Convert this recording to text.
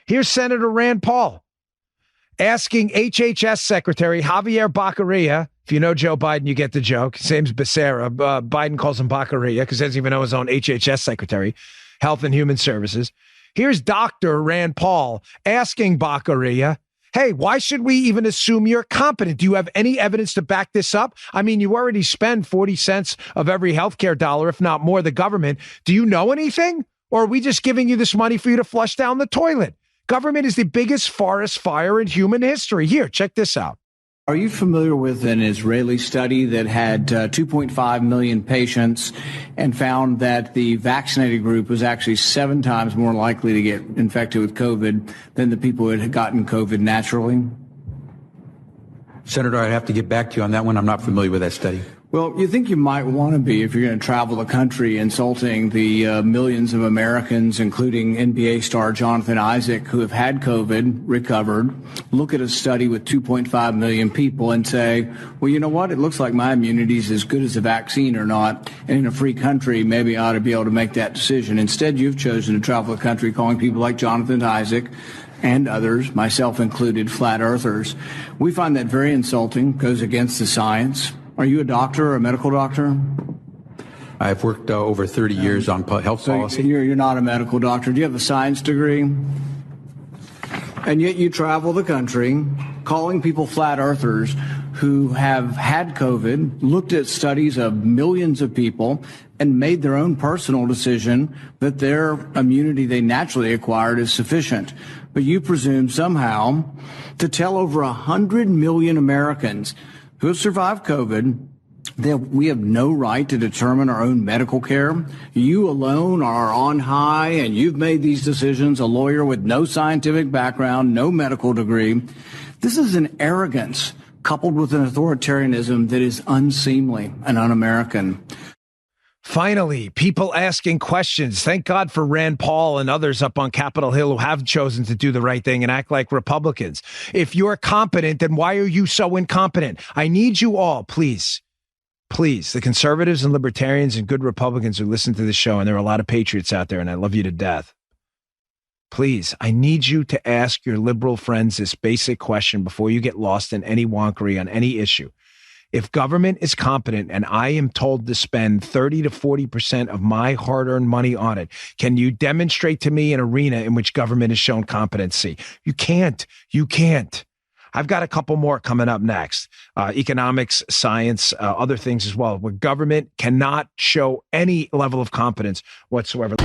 Here's Senator Rand Paul asking HHS Secretary Javier Baccaria. If you know Joe Biden, you get the joke. His name's Becerra. Biden calls him Baccaria because he doesn't even know his own HHS Secretary, Health and Human Services. Here's Dr. Rand Paul asking Baccaria, hey, why should we even assume you're competent? Do you have any evidence to back this up? I mean, you already spend 40 cents of every healthcare dollar, if not more, the government. Do you know anything? Or are we just giving you this money for you to flush down the toilet? Government is the biggest forest fire in human history. Here, check this out. Are you familiar with an Israeli study that had 2.5 million patients and found that the vaccinated group was actually 7 times more likely to get infected with COVID than the people who had gotten COVID naturally? Senator, I'd have to get back to you on that one. I'm not familiar with that study. Well, you think you might want to be if you're going to travel the country insulting the millions of Americans, including NBA star Jonathan Isaac, who have had COVID, recovered, look at a study with 2.5 million people and say, well, you know what? It looks like my immunity is as good as a vaccine or not. And in a free country, maybe I ought to be able to make that decision. Instead, you've chosen to travel the country calling people like Jonathan Isaac and others, myself included, flat earthers. We find that very insulting, goes against the science. Are you a doctor or a medical doctor? I've worked over 30 years on health policy. You're not a medical doctor. Do you have a science degree? And yet you travel the country calling people flat earthers who have had COVID, looked at studies of millions of people, and made their own personal decision that their immunity they naturally acquired is sufficient. But you presume somehow to tell over 100 million Americans who have survived COVID that we have no right to determine our own medical care. You alone are on high, and you've made these decisions, a lawyer with no scientific background, no medical degree. This is an arrogance coupled with an authoritarianism that is unseemly and un-American. Finally, people asking questions. Thank God for Rand Paul and others up on Capitol Hill who have chosen to do the right thing and act like Republicans. If you're competent, then why are you so incompetent? I need you all, please, the conservatives and libertarians and good Republicans who listen to this show, and there are a lot of patriots out there, and I love you to death. Please, I need you to ask your liberal friends this basic question before you get lost in any wonkery on any issue. If government is competent and I am told to spend 30 to 40% of my hard-earned money on it, can you demonstrate to me an arena in which government has shown competency? You can't. I've got a couple more coming up next. Economics, science, other things as well, where government cannot show any level of competence whatsoever.